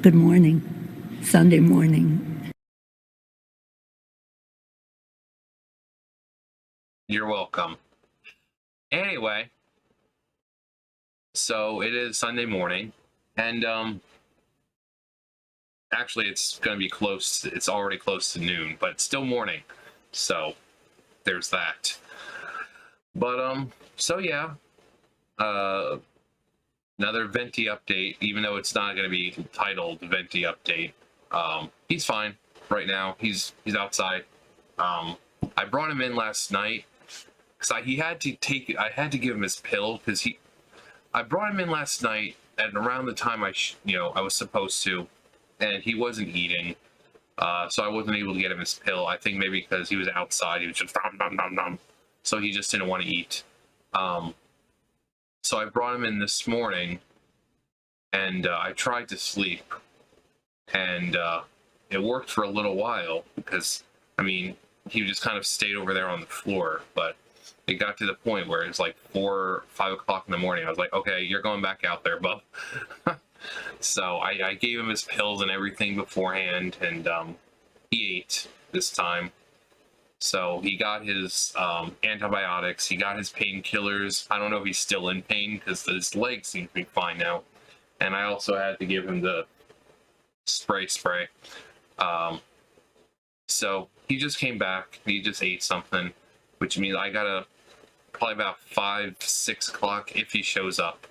Good morning. Sunday morning. You're welcome. Anyway, so it is Sunday morning, and actually it's going to be close. It's already close to noon, but it's still morning. So there's that. But so yeah, uh, another Venti update. Even though it's not going to be titled Venti update, he's fine right now. He's outside. I brought him in last night because he had to take. I had to give him his pill because I brought him in last night at around the time I was supposed to, and he wasn't eating, so I wasn't able to get him his pill. I think maybe because he was outside, he was just nom nom nom nom, so he just didn't want to eat. So I brought him in this morning, and I tried to sleep, and it worked for a little while because, I mean, he just kind of stayed over there on the floor, but it got to the point where it's like 4 or 5 o'clock in the morning. I was like, okay, you're going back out there, bub. So I gave him his pills and everything beforehand, and he ate this time. So he got his antibiotics, he got his painkillers. I don't know if he's still in pain because his legs seem to be fine now. And I also had to give him the spray. So he just came back, he just ate something, which means I gotta probably about 5, 6 o'clock if he shows up.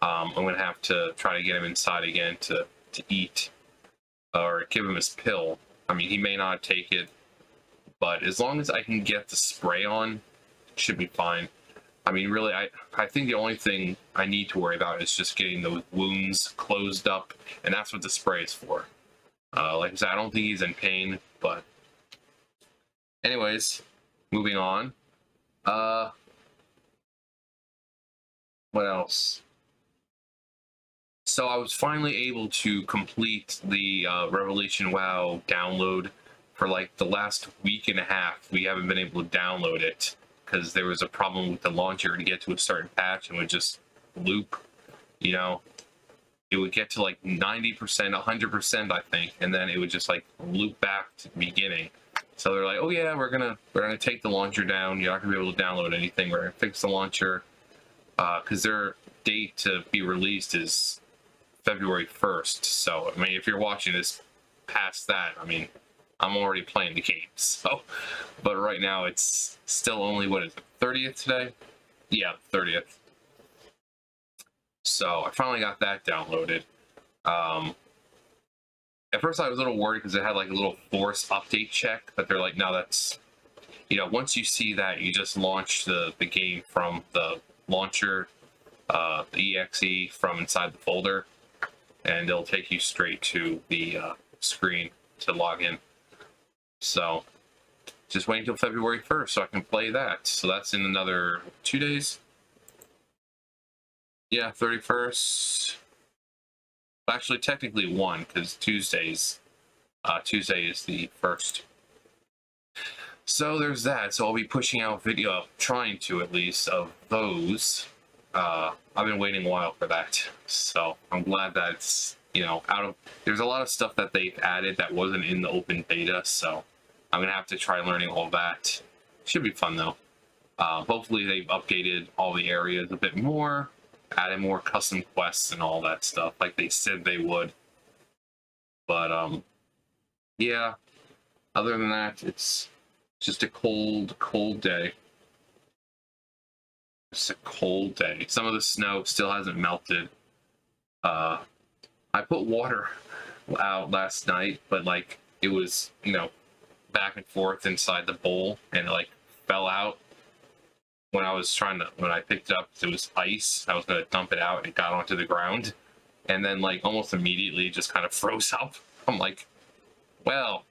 I'm gonna have to try to get him inside again to eat or give him his pill. I mean, he may not take it, but as long as I can get the spray on, it should be fine. I mean, really, I think the only thing I need to worry about is just getting those wounds closed up, and that's what the spray is for. Like I said, I don't think he's in pain, but anyways, moving on. What else? So I was finally able to complete the Revelation WoW download. For like the last week and a half, we haven't been able to download it because there was a problem with the launcher to get to a certain patch and would just loop, you know. It would get to like 90%, 100%, I think, and then it would just like loop back to the beginning. So they're like, oh yeah, we're gonna take the launcher down. You're not gonna be able to download anything. We're gonna fix the launcher because their date to be released is February 1st. So I mean, if you're watching this past that, I mean, I'm already playing the game. So, but right now it's still only, what is it, 30th today? Yeah, 30th. So I finally got that downloaded. At first I was a little worried because it had like a little force update check, but they're like, no, that's, once you see that, you just launch the game from the launcher, the exe from inside the folder, and it'll take you straight to the screen to log in. So just wait until February 1st so I can play that. So that's in another 2 days. Yeah, 31st. Actually, technically 1, because Tuesday is the 1st. So there's that. So I'll be pushing out video, trying to at least, of those. I've been waiting a while for that. So I'm glad that's, there's a lot of stuff that they've added that wasn't in the open beta. So I'm going to have to try learning all that. Should be fun though. Hopefully they've updated all the areas a bit more, added more custom quests and all that stuff like they said they would. But yeah, other than that, it's just a cold day. It's a cold day. Some of the snow still hasn't melted. I put water out last night, but like it was, back and forth inside the bowl, and it like fell out when I picked it up. It was ice. I was gonna dump it out, and it got onto the ground, and then like almost immediately it just kind of froze up. I'm like, well,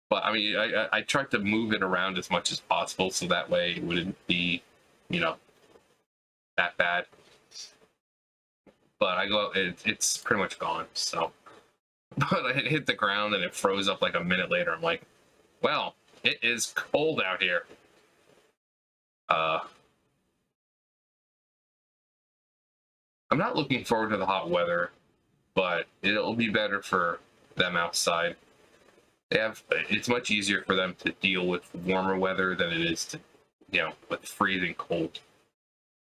but I mean, I tried to move it around as much as possible so that way it wouldn't be, that bad. But it's pretty much gone. So, but it hit the ground and it froze up like a minute later. I'm like, well, it is cold out here. I'm not looking forward to the hot weather. but it'll be better for them outside. It's much easier for them to deal with warmer weather than it is to, with freezing cold.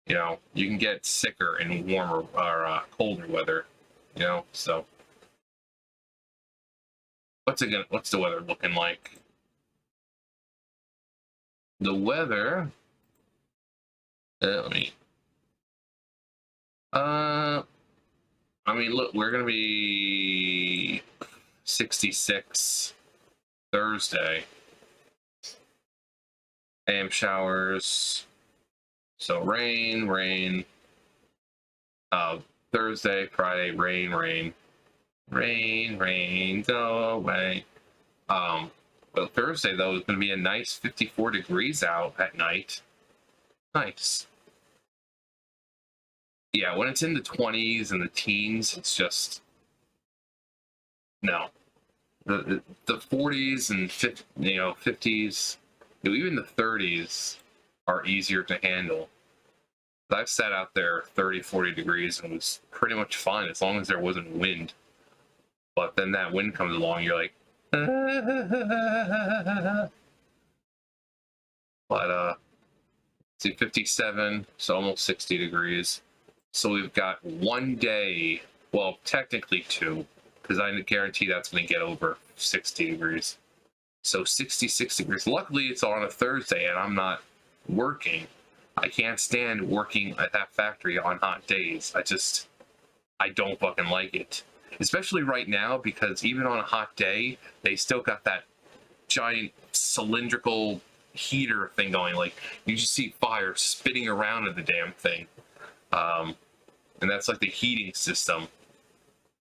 You can get sicker in warmer or colder weather. So what's the weather looking like? The weather. Let me. I mean, look, we're gonna be 66 Thursday. AM showers. So rain. Thursday, Friday, rain, go away. But Thursday though is gonna be a nice 54 degrees out at night. Nice. Yeah, when it's in the 20s and the teens, it's just no. The 40s and 50s, even the 30s are easier to handle. I've sat out there 30, 40 degrees and it was pretty much fine as long as there wasn't wind. But then that wind comes along, you're like, but see, 57, so almost 60 degrees. So we've got one day, well, technically two, because I guarantee that's going to get over 60 degrees. So 66 degrees. Luckily, it's on a Thursday and I'm not working. I can't stand working at that factory on hot days. I don't fucking like it. Especially right now, because even on a hot day, they still got that giant cylindrical heater thing going. Like, you just see fire spinning around in the damn thing. And that's like the heating system.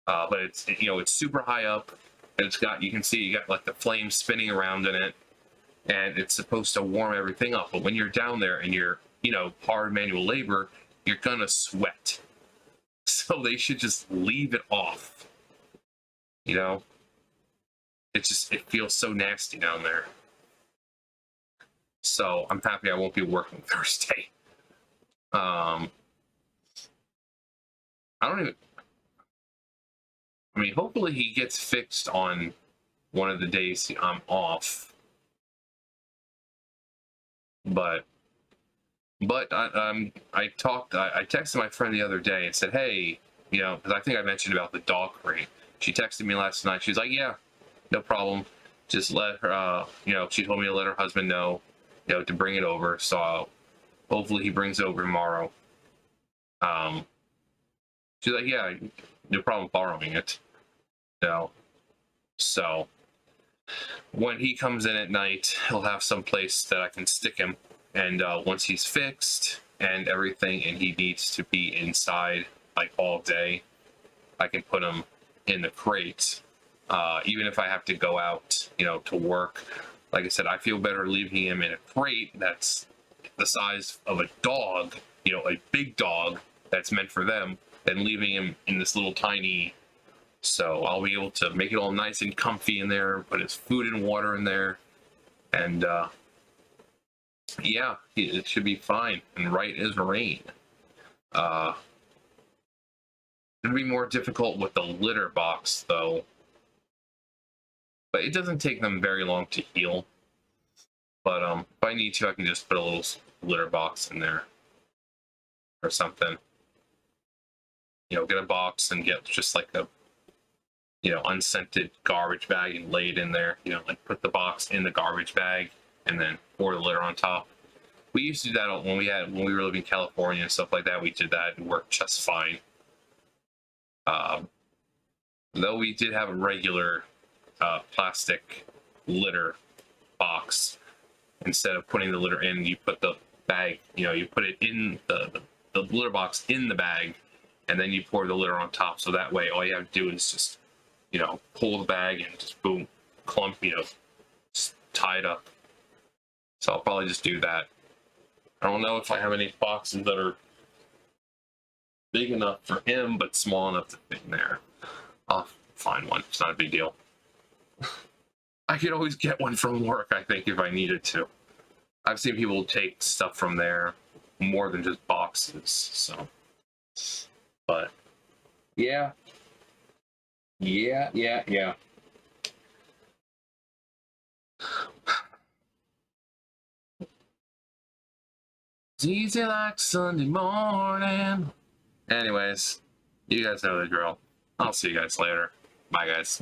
But it's super high up, and you can see you got like the flames spinning around in it, and it's supposed to warm everything up. But when you're down there and you're, hard manual labor, you're gonna sweat. So they should just leave it off. It feels so nasty down there. So I'm happy I won't be working Thursday. Hopefully he gets fixed on one of the days I'm off. But I texted my friend the other day and said, hey, because I think I mentioned about the dog crate. She texted me last night. She's like, yeah, no problem. Just let her, she told me to let her husband know, to bring it over. So hopefully he brings it over tomorrow. She's like, yeah, no problem borrowing it. So when he comes in at night, he'll have some place that I can stick him. And once he's fixed and everything, and he needs to be inside like all day, I can put him in the crate. Even if I have to go out, to work. Like I said, I feel better leaving him in a crate that's the size of a dog, a big dog that's meant for them, than leaving him in this little tiny. So I'll be able to make it all nice and comfy in there, put his food and water in there, and yeah, it should be fine and right as rain. It'll be more difficult with the litter box though, but it doesn't take them very long to heal. But if I need to, I can just put a little litter box in there or something. Get a box and get just like a unscented garbage bag and lay it in there. Like put the box in the garbage bag and then pour the litter on top. We used to do that when we were living in California and stuff like that. We did that and worked just fine. Though we did have a regular plastic litter box. Instead of putting the litter in, you put the bag, you put it in the litter box in the bag, and then you pour the litter on top. So that way, all you have to do is just, pull the bag and just boom, clump, just tie it up. So I'll probably just do that. I don't know if I have any boxes that are big enough for him, but small enough to fit in there. I'll find one. It's not a big deal. I could always get one from work, I think, if I needed to. I've seen people take stuff from there more than just boxes, so. But, yeah. Yeah. It's easy like Sunday morning. Anyways, you guys know the drill. I'll see you guys later. Bye, guys.